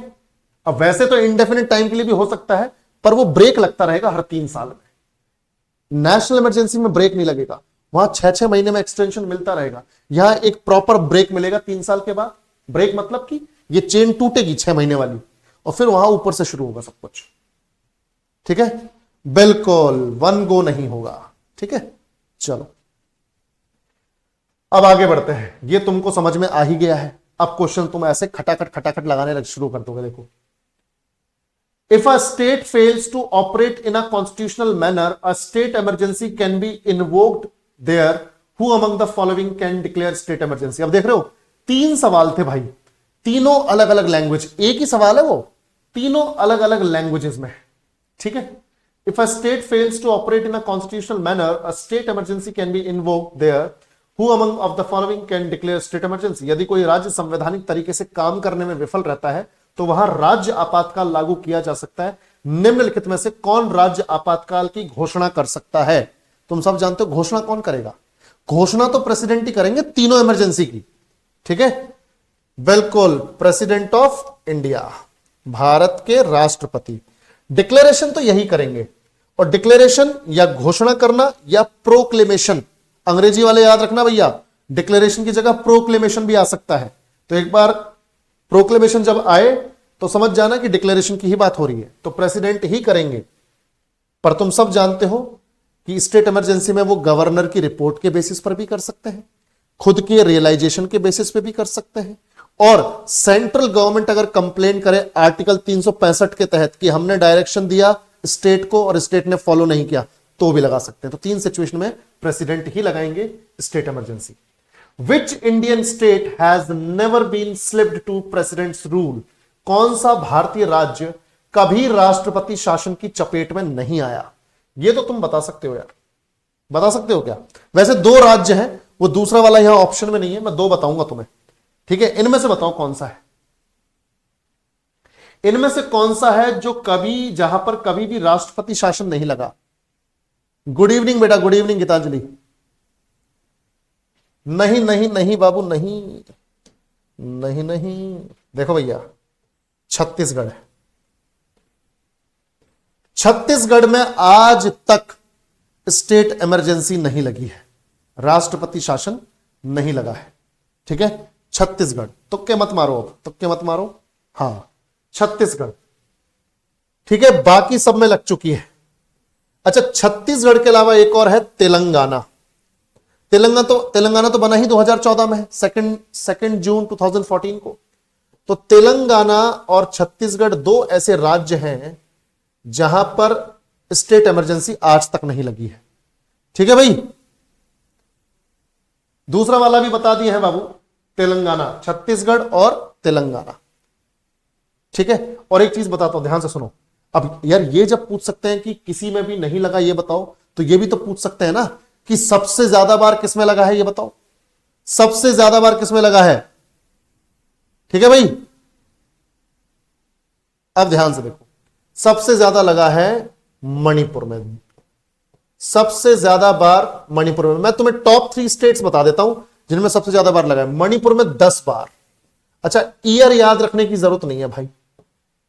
अब वैसे तो इंडेफिनिट टाइम के लिए भी हो सकता है, पर वो ब्रेक लगता रहेगा हर 3 साल में। नेशनल इमरजेंसी में ब्रेक नहीं लगेगा, वहां 6-6 महीने में एक्सटेंशन मिलता रहेगा। यहां एक प्रॉपर ब्रेक मिलेगा 3 साल के बाद। ब्रेक मतलब कि ये चेन टूटेगी 6 महीने वाली और फिर वहां ऊपर से शुरू होगा सब कुछ। ठीक है? बिल्कुल वन गो नहीं होगा। ठीक है? चलो अब आगे बढ़ते हैं। ये तुमको समझ में आ ही गया है। अब क्वेश्चन तुम ऐसे खटाखट लगाने शुरू कर दोगे। देखो, if a state fails to operate in a constitutional manner, a state emergency can be invoked there. Who among the following can declare state emergency? अब देख रहे हो, 3 सवाल थे भाई, तीनों अलग अलग लैंग्वेज। एक ही सवाल है वो, तीनों अलग अलग लैंग्वेजेस में। ठीक है? If a state fails to operate in a constitutional manner, a state emergency can be invoked there. Who among of the following can declare state emergency? यदि कोई राज्य संवैधानिक तरीके से काम करने में विफल रहता है तो वहां राज्य आपातकाल लागू किया जा सकता है। निम्नलिखित में से कौन राज्य आपातकाल की घोषणा कर सकता है? तुम सब जानते हो घोषणा कौन करेगा? घोषणा तो प्रेसिडेंट ही करेंगे तीनों इमरजेंसी की। ठीक है? बिल्कुल, प्रेसिडेंट ऑफ इंडिया, भारत के राष्ट्रपति। डिक्लेरेशन तो यही करेंगे। और डिक्लेरेशन या घोषणा करना या प्रोक्लेमेशन, अंग्रेजी वाले याद रखना भैया, डिक्लेरेशन की जगह प्रोक्लेमेशन भी आ सकता है। तो एक बार प्रोक्लेमेशन जब आए तो समझ जाना कि डिक्लेरेशन की ही बात हो रही है, तो प्रेसिडेंट ही करेंगे। पर तुम सब जानते हो कि स्टेट इमरजेंसी में वो गवर्नर की रिपोर्ट के बेसिस पर भी कर सकते हैं, खुद के रियलाइजेशन के बेसिस पे भी कर सकते हैं, और सेंट्रल गवर्नमेंट अगर कंप्लेन करे आर्टिकल 365 के तहत कि हमने डायरेक्शन दिया स्टेट को और स्टेट ने फॉलो नहीं किया, तो भी लगा सकते हैं। तो 3 सिचुएशन में प्रेसिडेंट ही लगाएंगे state emergency. Which Indian state has never been slipped to president's rule? कौन सा भारतीय राज्य कभी राष्ट्रपति शासन की चपेट में नहीं आया? ये तो तुम बता सकते हो यार, बता सकते हो क्या? वैसे 2 राज्य हैं, वो दूसरा वाला यहां ऑप्शन में नहीं है, मैं 2 बताऊंगा तुम्हें। ठीक है? इनमें से बताओ कौन सा है, इनमें से कौन सा है जो कभी, जहां पर कभी भी राष्ट्रपति शासन नहीं लगा? गुड इवनिंग बेटा, गुड इवनिंग गीतांजलि। नहीं नहीं नहीं बाबू, नहीं नहीं नहीं, देखो भैया, छत्तीसगढ़ है। छत्तीसगढ़ में आज तक स्टेट इमरजेंसी नहीं लगी है, राष्ट्रपति शासन नहीं लगा है। ठीक है? छत्तीसगढ़, तुक्के मत मारो, अब तुक्के मत मारो। हां, छत्तीसगढ़। ठीक है? बाकी सब में लग चुकी है। अच्छा, छत्तीसगढ़ के अलावा एक और है तेलंगाना। तेलंगाना तो बना ही 2014 में है, 2 जून 2014 को। तो तेलंगाना और छत्तीसगढ़ 2 ऐसे राज्य हैं जहां पर स्टेट इमरजेंसी आज तक नहीं लगी है। ठीक है भाई? दूसरा वाला भी बता दिए हैं बाबू, तेलंगाना, छत्तीसगढ़ और तेलंगाना। ठीक है? और एक चीज बताता हूं, ध्यान से सुनो। अब यार ये जब पूछ सकते हैं कि किसी में भी नहीं लगा ये बताओ, तो ये भी तो पूछ सकते हैं ना कि सबसे ज्यादा बार किसमें लगा है ये बताओ, सबसे ज्यादा बार किसमें लगा है? ठीक है भाई? अब ध्यान से देखो, सबसे ज्यादा लगा है मणिपुर में, सबसे ज्यादा बार मणिपुर में। मैं तुम्हें टॉप 3 स्टेट्स बता देता हूं जिनमें सबसे ज्यादा बार लगा है। मणिपुर में 10 बार। अच्छा, ईयर याद रखने की जरूरत नहीं है भाई,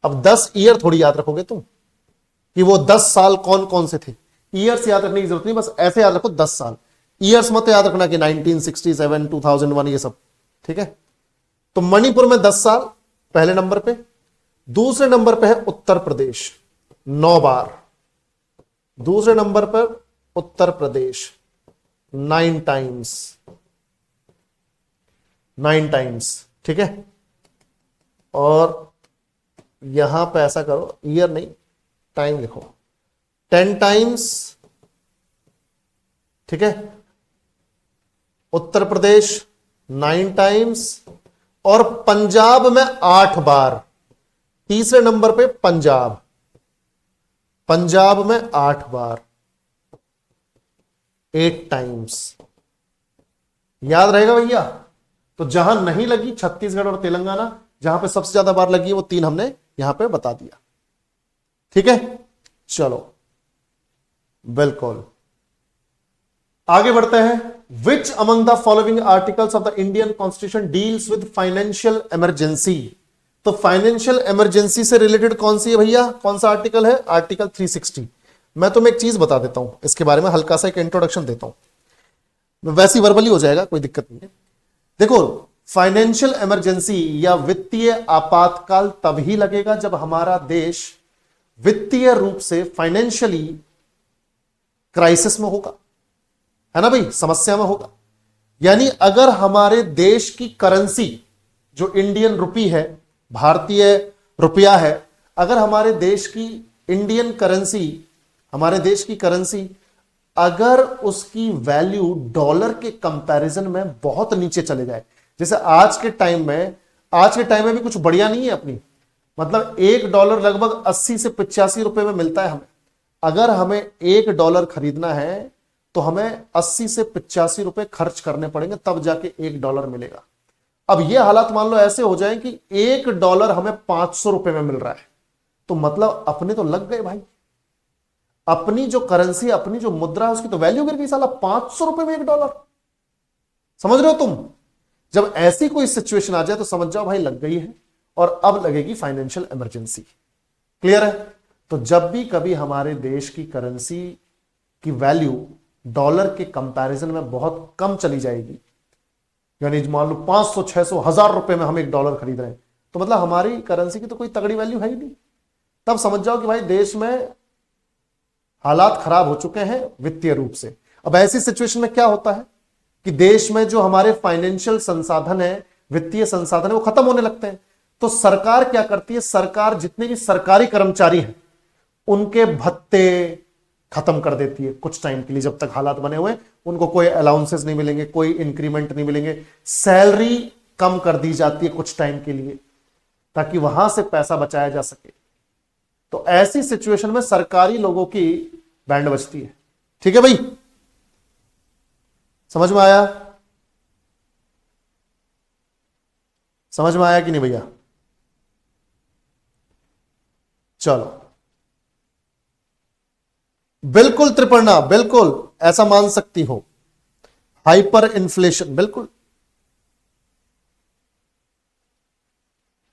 अब 10 ईयर थोड़ी याद रखोगे तुम कि वो 10 साल कौन कौन से थे। ईयर्स याद रखने की जरूरत नहीं, बस ऐसे याद रखो 10 साल। ईयर्स मत याद रखना कि 1967, 2001, ये सब। ठीक है? तो मणिपुर में 10 साल पहले नंबर पे। दूसरे नंबर पे है उत्तर प्रदेश, 9 बार। दूसरे नंबर पर उत्तर प्रदेश 9 टाइम्स, 9 टाइम्स। ठीक है? और यहां पे ऐसा करो, ईयर नहीं टाइम लिखो, 10 टाइम्स। ठीक है? उत्तर प्रदेश 9 टाइम्स और पंजाब में 8 बार। तीसरे नंबर पे पंजाब, पंजाब में 8 बार, 8 टाइम्स। याद रहेगा भैया? तो जहां नहीं लगी छत्तीसगढ़ और तेलंगाना, जहां पे सबसे ज्यादा बार लगी है वो तीन हमने यहां पे बता दिया। ठीक है, चलो बिल्कुल आगे बढ़ते हैं। Which among the following articles of the Indian constitution deals with financial emergency. तो फाइनेंशियल इमरजेंसी से रिलेटेड कौन सी है भैया, कौन सा आर्टिकल है, आर्टिकल 360। मैं तुम्हें एक चीज बता देता हूं इसके बारे में, हल्का सा एक इंट्रोडक्शन देता हूं, वैसी वर्बली हो जाएगा, कोई दिक्कत नहीं है। देखो, फाइनेंशियल इमरजेंसी या वित्तीय आपातकाल तभी लगेगा जब हमारा देश वित्तीय रूप से फाइनेंशियली क्राइसिस में होगा, है ना भाई, समस्या में होगा। यानी अगर हमारे देश की करेंसी जो इंडियन रुपी है, भारतीय रुपया है, अगर हमारे देश की इंडियन करेंसी, हमारे देश की करेंसी अगर उसकी वैल्यू डॉलर के कंपैरिजन में बहुत नीचे चले जाए, जैसे आज के टाइम में भी कुछ बढ़िया नहीं है अपनी, मतलब $1 लगभग 80 से 85 रुपए में मिलता है हमें। अगर हमें $1 खरीदना है तो हमें 80 से 85 रुपए खर्च करने पड़ेंगे, तब जाके $1 मिलेगा। अब यह हालात मान लो ऐसे हो जाए कि $1 हमें 500 रुपए में मिल रहा है, तो मतलब अपने तो लग गए भाई, अपनी जो करेंसी, अपनी जो मुद्रा है उसकी तो वैल्यू गिर गई साला, 500 रुपए में $1। समझ रहे हो तुम? जब ऐसी कोई सिचुएशन आ जाए तो समझ जाओ भाई लग गई है, और अब लगेगी फाइनेंशियल इमरजेंसी। क्लियर है? तो जब भी कभी हमारे देश की करेंसी की वैल्यू डॉलर के कंपैरिजन में बहुत कम चली जाएगी, यानी मान लो 500, 600, 1000 रुपए में हम $1 खरीद रहे हैं, तो मतलब हमारी करेंसी की तो कोई तगड़ी वैल्यू है ही नहीं। तब समझ जाओ कि भाई देश में हालात खराब हो चुके हैं वित्तीय रूप से। अब ऐसी सिचुएशन में क्या होता है कि देश में जो हमारे फाइनेंशियल संसाधन है, वित्तीय संसाधन है, वो खत्म होने लगते हैं। तो सरकार क्या करती है, सरकार जितने भी सरकारी कर्मचारी हैं उनके भत्ते खत्म कर देती है कुछ टाइम के लिए, जब तक हालात बने हुए, उनको कोई अलाउंसेस नहीं मिलेंगे, कोई इंक्रीमेंट नहीं मिलेंगे, सैलरी कम कर दी जाती है कुछ टाइम के लिए, ताकि वहां से पैसा बचाया जा सके। तो ऐसी सिचुएशन में सरकारी लोगों की बैंड बजती है। ठीक है भाई, समझ में आया? समझ में आया कि नहीं भैया? चलो, बिल्कुल त्रिपर्णा, बिल्कुल ऐसा मान सकती हो, हाइपर इन्फ्लेशन, बिल्कुल।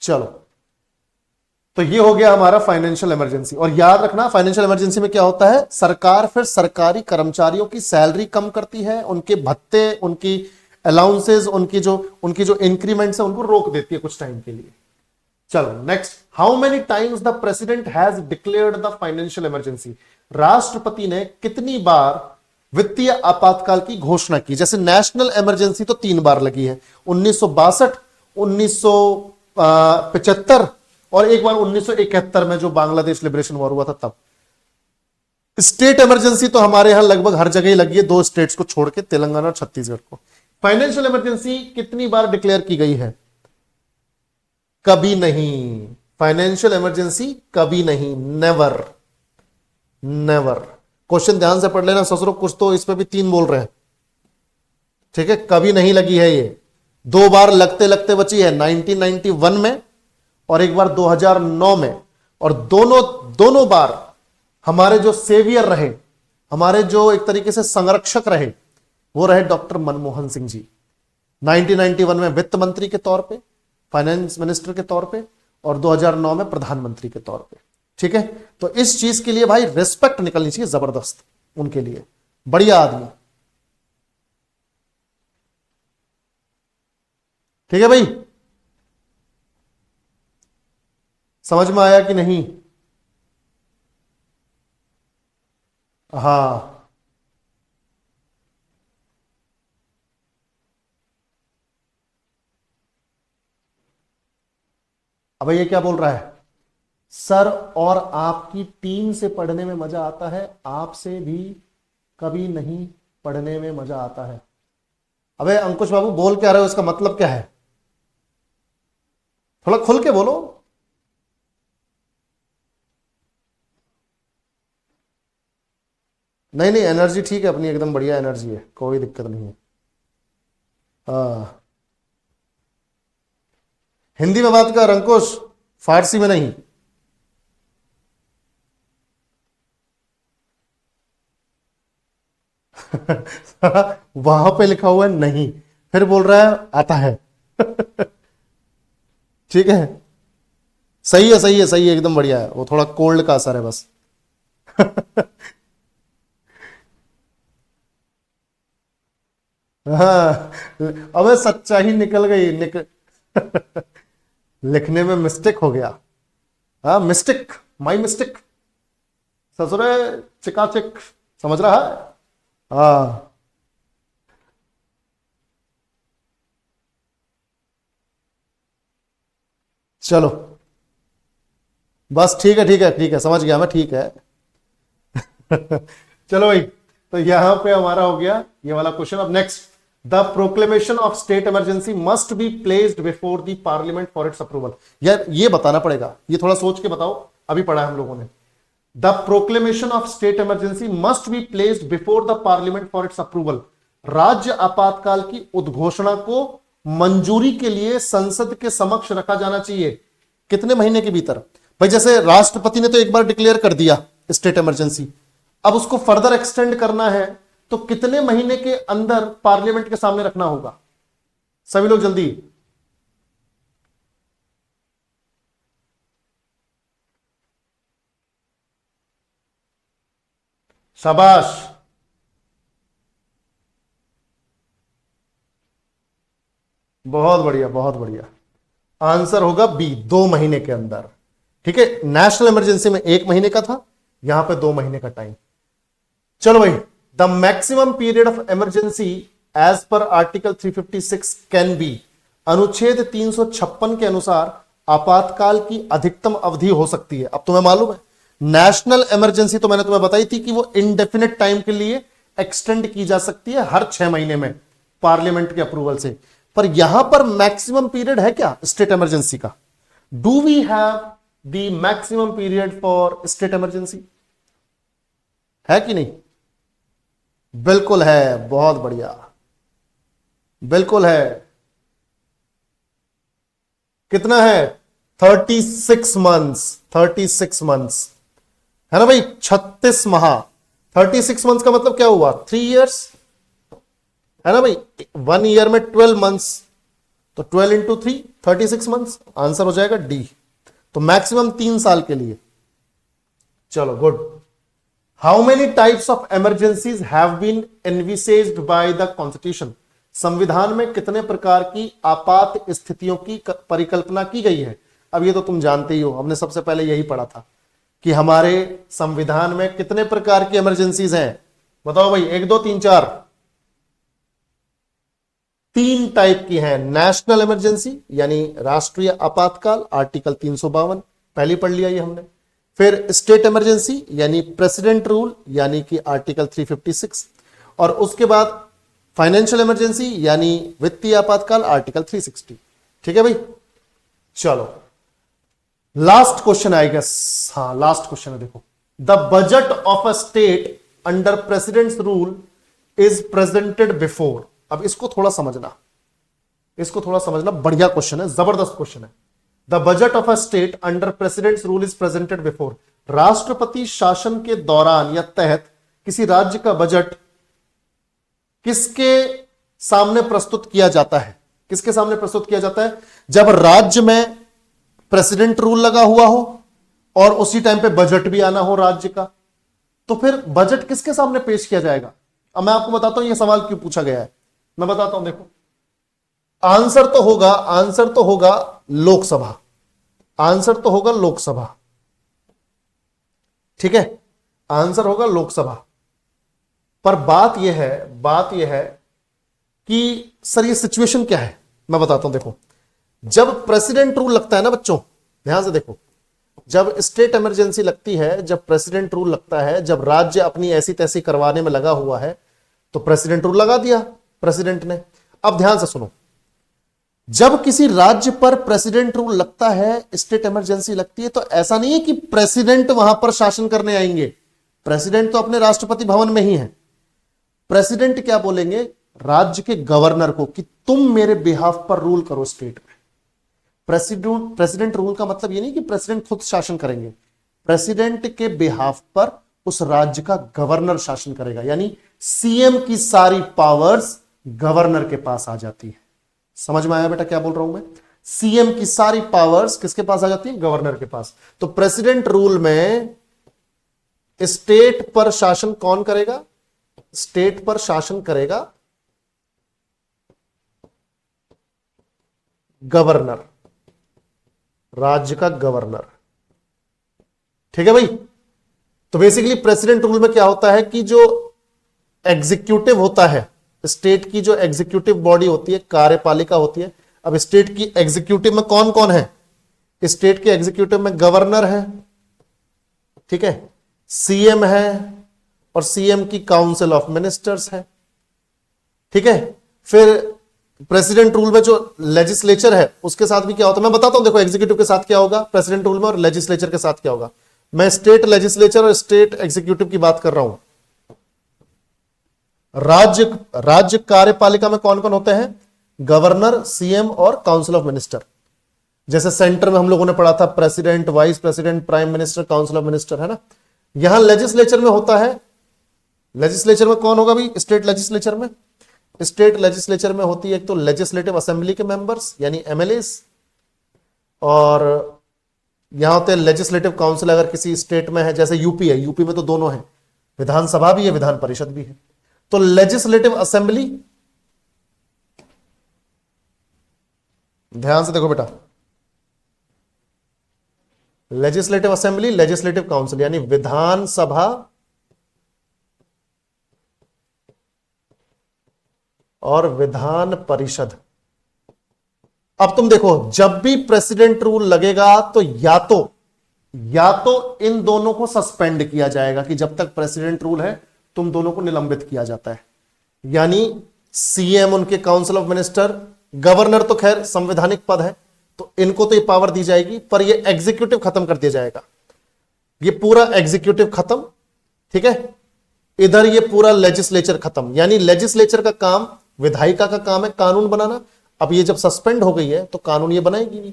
चलो, तो ये हो गया हमारा फाइनेंशियल इमरजेंसी। और याद रखना, फाइनेंशियल इमरजेंसी में क्या होता है, सरकार फिर सरकारी कर्मचारियों की सैलरी कम करती है, उनके भत्ते, उनकी अलाउंसेस, उनकी जो इंक्रीमेंट्स है उनको रोक देती है कुछ टाइम के लिए। चलो next, how many times the president has declared the financial emergency. राष्ट्रपति ने कितनी बार वित्तीय आपातकाल की घोषणा की। जैसे नेशनल इमरजेंसी तो 3 बार लगी है, 1962, 1975 और एक बार 1971 में जो बांग्लादेश लिबरेशन वॉर हुआ था तब। स्टेट इमरजेंसी तो हमारे यहां लगभग हर जगह ही लगी है, 2 स्टेट्स को छोड़ के, तेलंगाना और छत्तीसगढ़ को। फाइनेंशियल इमरजेंसी कितनी बार डिक्लेयर की गई है? कभी नहीं। फाइनेंशियल इमरजेंसी कभी नहीं, नेवर, नेवर। क्वेश्चन ध्यान से पढ़ लेना ससुरो, कुछ तो इस पे भी 3 बोल रहे हैं। ठीक है, कभी नहीं लगी है ये, 2 बार लगते लगते बची है, 1991 में और एक बार 2009 में। और दोनों बार हमारे जो सेवियर रहे, हमारे जो एक तरीके से संरक्षक रहे, वो रहे डॉक्टर मनमोहन सिंह जी। 1991 में वित्त मंत्री के तौर पे, फाइनेंस मिनिस्टर के तौर पे, और 2009 में प्रधानमंत्री के तौर पे। ठीक है, तो इस चीज के लिए भाई रिस्पेक्ट निकलनी चाहिए जबरदस्त उनके लिए, बढ़िया आदमी। ठीक है भाई, समझ में आया कि नहीं? हाँ, अब ये क्या बोल रहा है, सर और आपकी टीम से पढ़ने में मजा आता है, आपसे भी कभी नहीं पढ़ने में मजा आता है। अबे अंकुश बाबू, बोल क्या रहे हो, इसका मतलब क्या है? थोड़ा खुल के बोलो। नहीं नहीं, एनर्जी ठीक है अपनी, एकदम बढ़िया एनर्जी है, कोई दिक्कत नहीं है। हाँ, हिंदी में बात कर अंकुश, फारसी में नहीं। वहां पे लिखा हुआ है नहीं, फिर बोल रहा है आता है। ठीक है, सही है सही है सही है, एकदम बढ़िया है। वो थोड़ा कोल्ड का असर है बस। हाँ, अबे सच्चाई निकल गई लिखने में मिस्टेक हो गया। हाँ मिस्टेक, माई मिस्टेक। ससुरे चिकाचिक, समझ रहा है। हाँ चलो, बस ठीक है ठीक है ठीक है, समझ गया मैं, ठीक है। चलो भाई, तो यहां पे हमारा हो गया ये वाला क्वेश्चन। अब next, the proclamation of state emergency must be placed before the parliament for its approval. यार ये बताना पड़ेगा, ये थोड़ा सोच के बताओ, अभी पढ़ा है हम लोगों ने। The proclamation of state emergency must be placed before the parliament for its approval. राज्य आपातकाल की उद्घोषणा को मंजूरी के लिए संसद के समक्ष रखा जाना चाहिए कितने महीने के भीतर? भाई जैसे राष्ट्रपति ने तो एक बार डिक्लेयर कर दिया स्टेट इमरजेंसी, अब उसको फर्दर एक्सटेंड करना है तो कितने महीने के अंदर पार्लियामेंट के सामने रखना होगा? सभी लोग जल्दी। शाबाश, बहुत बढ़िया बहुत बढ़िया। आंसर होगा बी, 2 महीने के अंदर। ठीक है, नेशनल इमरजेंसी में 1 महीने का था, यहां पे 2 महीने का टाइम। चलो भाई, the maximum period of emergency as per article 356 can be. अनुच्छेद 356 के अनुसार आपातकाल की अधिकतम अवधि हो सकती है। अब तुम्हें मालूम है, नेशनल इमरजेंसी तो मैंने तुम्हें बताई थी कि वो इनडेफिनेट टाइम के लिए एक्सटेंड की जा सकती है हर 6 महीने में पार्लियामेंट के अप्रूवल से। पर यहां पर मैक्सिमम पीरियड है क्या स्टेट इमरजेंसी का? Do we have the maximum period for state emergency? है कि नहीं? बिल्कुल है, बहुत बढ़िया, बिल्कुल है। कितना है? 36 मंथ्स, 36 मंथ्स है ना भाई, 36 माह। 36 मंथ्स का मतलब क्या हुआ? 3 इयर्स, है ना भाई। 1 ईयर में 12 मंथ्स, तो 12 इंटू 3, 36 मंथ्स। आंसर हो जाएगा डी। तो मैक्सिमम 3 साल के लिए। चलो good. How many types of emergencies have been envisaged by the constitution? संविधान में कितने प्रकार की आपात स्थितियों की परिकल्पना की गई है? अब ये तो तुम जानते ही हो, हमने सबसे पहले यही पढ़ा था कि हमारे संविधान में कितने प्रकार की इमरजेंसीज हैं। बताओ भाई, 1 2 3 4। 3 टाइप की हैं। नेशनल इमरजेंसी यानी राष्ट्रीय आपातकाल, आर्टिकल 352 पहले पढ़ लिया ये हमने। फिर स्टेट इमरजेंसी यानी प्रेसिडेंट रूल यानी कि आर्टिकल 356, और उसके बाद फाइनेंशियल इमरजेंसी यानी वित्तीय आपातकाल, आर्टिकल 360। ठीक है भाई, चलो लास्ट क्वेश्चन आएगा। हाँ लास्ट क्वेश्चन है, देखो। The budget of a state under presidents rule is presented before. अब इसको थोड़ा समझना, इसको थोड़ा समझना, बढ़िया क्वेश्चन है, जबरदस्त क्वेश्चन है। The budget of a state under presidents rule is presented before. राष्ट्रपति शासन के दौरान या तहत किसी राज्य का बजट किसके सामने प्रस्तुत किया जाता है? किसके सामने प्रस्तुत किया जाता है? जब राज्य में प्रेसिडेंट रूल लगा हुआ हो और उसी टाइम पे बजट भी आना हो राज्य का, तो फिर बजट किसके सामने पेश किया जाएगा? अब मैं आपको बताता हूं यह सवाल क्यों पूछा गया है, मैं बताता हूं। देखो, आंसर तो होगा लोकसभा। आंसर तो होगा लोकसभा। ठीक है, आंसर होगा लोकसभा। पर बात यह है कि सर ये सिचुएशन क्या है, मैं बताता हूं। देखो, जब प्रेसिडेंट रूल लगता है ना बच्चों, ध्यान से देखो, जब स्टेट इमरजेंसी लगती है, जब प्रेसिडेंट रूल लगता है, जब राज्य अपनी ऐसी तैसी करवाने में लगा हुआ है, तो प्रेसिडेंट रूल लगा दिया प्रेसिडेंट ने। अब ध्यान से सुनो, जब किसी राज्य पर प्रेसिडेंट रूल लगता है, स्टेट इमरजेंसी लगती है, तो ऐसा नहीं है कि प्रेसिडेंट वहां पर शासन करने आएंगे। प्रेसिडेंट तो अपने राष्ट्रपति भवन में ही है। प्रेसिडेंट क्या बोलेंगे? राज्य के गवर्नर को कि तुम मेरे बिहाफ पर रूल करो स्टेट में। प्रेसिडेंट रूल का मतलब ये नहीं कि प्रेसिडेंट खुद शासन करेंगे, प्रेसिडेंट के बिहाफ पर उस राज्य का गवर्नर शासन करेगा, यानी सीएम की सारी पावर्स गवर्नर के पास आ जाती है। समझ में आया बेटा क्या बोल रहा हूं मैं? सीएम की सारी पावर्स किसके पास आ जाती है? गवर्नर के पास। तो प्रेसिडेंट रूल में स्टेट पर शासन कौन करेगा? स्टेट पर शासन करेगा गवर्नर, राज्य का गवर्नर। ठीक है भाई। तो बेसिकली प्रेसिडेंट रूल में क्या होता है कि जो एग्जीक्यूटिव होता है, स्टेट की जो एग्जीक्यूटिव बॉडी होती है, कार्यपालिका होती है। अब स्टेट की एग्जीक्यूटिव में कौन कौन है? स्टेट के एग्जीक्यूटिव में गवर्नर है, ठीक है, सीएम है, और सीएम की काउंसिल ऑफ मिनिस्टर्स है। ठीक है। फिर प्रेसिडेंट रूल में जो लेजिस्लेचर है उसके साथ भी क्या होता है मैं बताता हूं। देखो एग्जीक्यूटिव के साथ क्या होगा प्रेसिडेंट रूल में, और लेजिस्लेचर के साथ क्या होगा। मैं स्टेट लेजिस्लेचर और स्टेट एग्जीक्यूटिव की बात कर रहा हूं। राज्य कार्यपालिका में कौन कौन होते हैं? गवर्नर, सीएम और काउंसिल ऑफ मिनिस्टर। जैसे सेंटर में हम लोगों ने पढ़ा था president, vice president, prime minister, council of minister, है ना। यहां लेजिस्लेचर में होता है, लेजिस्लेचर में कौन होगा भाई? स्टेट लेजिस्लेचर में, स्टेट लेजिस्लेचर में होती है एक तो लेजिस्लेटिव असेंबली के मेंबर्स यानी एमएलएस, और यहां होते हैं लेजिस्लेटिव काउंसिल अगर किसी स्टेट में है, जैसे यूपी है, यूपी में तो दोनों है, विधानसभा भी है विधान परिषद भी है। तो लेजिस्लेटिव असेंबली, ध्यान से देखो बेटा, लेजिस्लेटिव असेंबली, लेजिस्लेटिव काउंसिल यानी विधानसभा और विधान परिषद। अब तुम देखो जब भी प्रेसिडेंट रूल लगेगा तो या तो इन दोनों को सस्पेंड किया जाएगा कि जब तक प्रेसिडेंट रूल है तुम दोनों को निलंबित किया जाता है, यानी सीएम, उनके काउंसिल ऑफ मिनिस्टर, गवर्नर तो खैर संवैधानिक पद है तो इनको तो ये पावर दी जाएगी, पर ये एग्जीक्यूटिव खत्म कर दिया जाएगा, ये पूरा एग्जीक्यूटिव खत्म। ठीक है। इधर ये पूरा लेजिस्लेचर खत्म, यानी लेजिस्लेचर का काम, विधायिका का काम है कानून बनाना। अब ये जब सस्पेंड हो गई है तो कानून ये बनाएगी नहीं।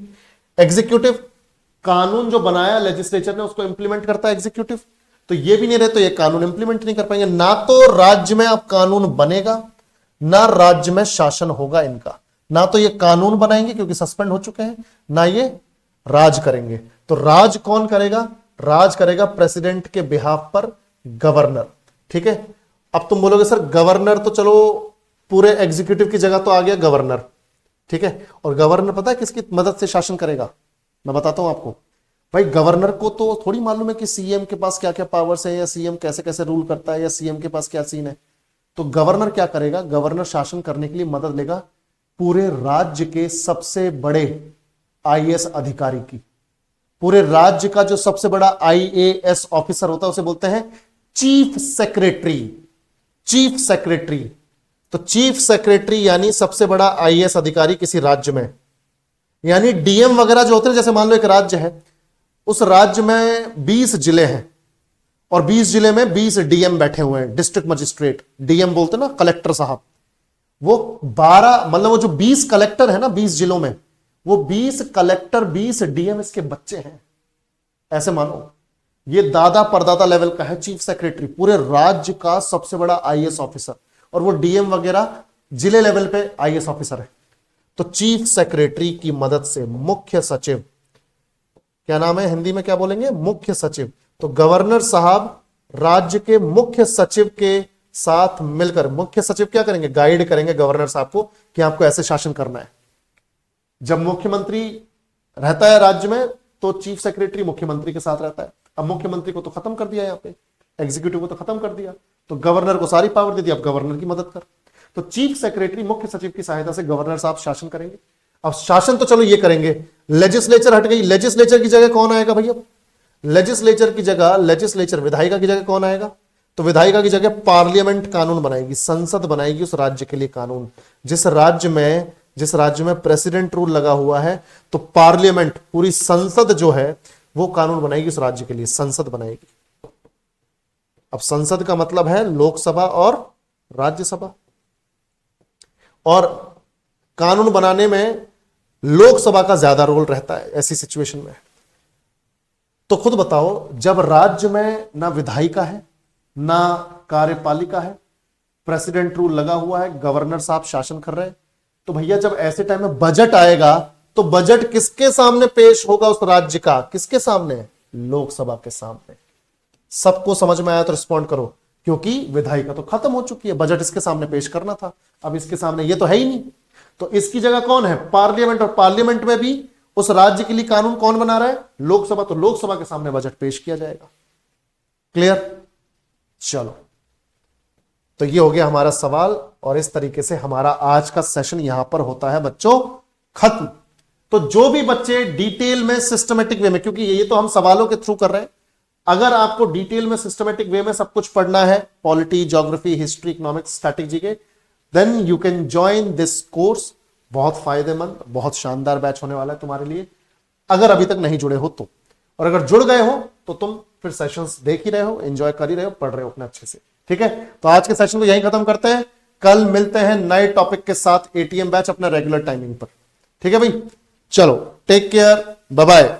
एग्जीक्यूटिव कानून जो बनाया लेजिस्लेचर ने उसको इंप्लीमेंट करता है एग्जीक्यूटिव, तो ये भी नहीं रहे तो ये कानून इंप्लीमेंट नहीं कर पाएंगे। ना तो राज्य में अब कानून बनेगा, ना राज्य में शासन होगा इनका, ना तो ये कानून बनाएंगे क्योंकि सस्पेंड हो चुके हैं, ना ये राज करेंगे। तो राज कौन करेगा? राज करेगा प्रेसिडेंट के बिहाफ पर गवर्नर। ठीक है। अब तुम बोलोगे सर गवर्नर तो चलो पूरे एग्जीक्यूटिव की जगह तो आ गया गवर्नर, ठीक है, और गवर्नर पता है किसकी मदद से शासन करेगा? मैं बताता हूं आपको। भाई गवर्नर को तो थोड़ी मालूम है कि सीएम के पास क्या क्या पावर्स है, या सीएम कैसे कैसे रूल करता है, या सीएम के पास क्या सीन है। तो गवर्नर क्या करेगा? गवर्नर शासन करने के लिए मदद लेगा पूरे राज्य के सबसे बड़े आईएएस अधिकारी की। पूरे राज्य का जो सबसे बड़ा आईएएस ऑफिसर होता है उसे बोलते हैं चीफ सेक्रेटरी। चीफ सेक्रेटरी, तो चीफ सेक्रेटरी यानी सबसे बड़ा आईएएस अधिकारी किसी राज्य में, यानी डीएम वगैरह जो होते हैं। जैसे मान लो एक राज्य है, उस राज्य में 20 जिले हैं और 20 जिले में 20 डीएम बैठे हुए हैं, डिस्ट्रिक्ट मजिस्ट्रेट, डीएम बोलते हैं ना, कलेक्टर साहब। वो 12 मतलब वो जो 20 कलेक्टर है ना 20 जिलों में, वो 20 कलेक्टर 20 डीएम इसके बच्चे हैं। ऐसे मानो ये दादा परदादा लेवल का है चीफ सेक्रेटरी, पूरे राज्य का सबसे बड़ा आईएएस ऑफिसर, और वो डीएम वगैरह जिले लेवल पे आईएएस ऑफिसर है। तो चीफ सेक्रेटरी की मदद से मुख्य सचिव, क्या नाम है हिंदी में क्या बोलेंगे? मुख्य सचिव। तो गवर्नर साहब राज्य के मुख्य सचिव के साथ मिलकर, मुख्य सचिव क्या करेंगे? गाइड करेंगे गवर्नर साहब को कि आपको ऐसे शासन करना है। जब मुख्यमंत्री रहता है राज्य में तो चीफ सेक्रेटरी मुख्यमंत्री के साथ रहता है। अब मुख्यमंत्री को तो खत्म कर दिया, यहां पे एग्जीक्यूटिव को तो खत्म कर दिया, तो गवर्नर को सारी पावर दे दी, अब गवर्नर की मदद कर। तो चीफ सेक्रेटरी मुख्य सचिव की सहायता से गवर्नर साहब शासन करेंगे। अब शासन तो चलो ये करेंगे, लेजिस्लेचर हट गई, लेजिस्लेचर की जगह कौन आएगा भैया? लेजिस्लेचर की जगह, लेजिस्लेचर विधायिका की जगह कौन आएगा? तो विधायिका की जगह पार्लियामेंट कानून बनाएगी, संसद बनाएगी उस राज्य के लिए कानून। जिस राज्य में प्रेसिडेंट रूल लगा हुआ है तो पार्लियामेंट, पूरी संसद जो है वो कानून बनाएगी उस राज्य के लिए, संसद बनाएगी। अब संसद का मतलब है लोकसभा और राज्यसभा। और कानून बनाने में लोकसभा का ज्यादा रोल रहता है ऐसी सिचुएशन में। तो खुद बताओ, जब राज्य में ना विधायिका है ना कार्यपालिका है, प्रेसिडेंट रूल लगा हुआ है, गवर्नर साहब शासन कर रहे हैं, तो भैया जब ऐसे टाइम में बजट आएगा तो बजट किसके सामने पेश होगा? उस राज्य का किसके सामने? लोकसभा के सामने। सबको समझ में आया तो रिस्पॉन्ड करो, क्योंकि विधायिका तो खत्म हो चुकी है, बजट इसके सामने पेश करना था, अब इसके सामने ये तो है ही नहीं। तो इसकी जगह कौन है? पार्लियामेंट। और पार्लियामेंट में भी उस राज्य के लिए कानून कौन बना रहा है? लोकसभा। तो लोकसभा के सामने बजट पेश किया जाएगा। क्लियर? चलो, तो ये हो गया हमारा सवाल, और इस तरीके से हमारा आज का सेशन यहां पर होता है बच्चों खत्म। तो जो भी बच्चे डिटेल में सिस्टमेटिक वे में, क्योंकि ये तो हम सवालों के थ्रू कर रहे हैं, अगर आपको डिटेल में सिस्टमेटिक वे में सब कुछ पढ़ना है, polity, geography, history, economics, strategy के, then you can join this course. बहुत फायदेमंद, बहुत शानदार बैच होने वाला है तुम्हारे लिए, अगर अभी तक नहीं जुड़े हो तो। और अगर जुड़ गए हो तो तुम फिर सेशंस देख ही रहे हो, एंजॉय कर ही रहे हो, पढ़ रहे हो अपने अच्छे से। ठीक है, तो आज के सेशन को यहीं खत्म करते हैं। कल मिलते हैं नए टॉपिक के साथ, एटीएम बैच अपना रेगुलर टाइमिंग पर। ठीक है भाई, चलो टेक केयर, बाय बाय।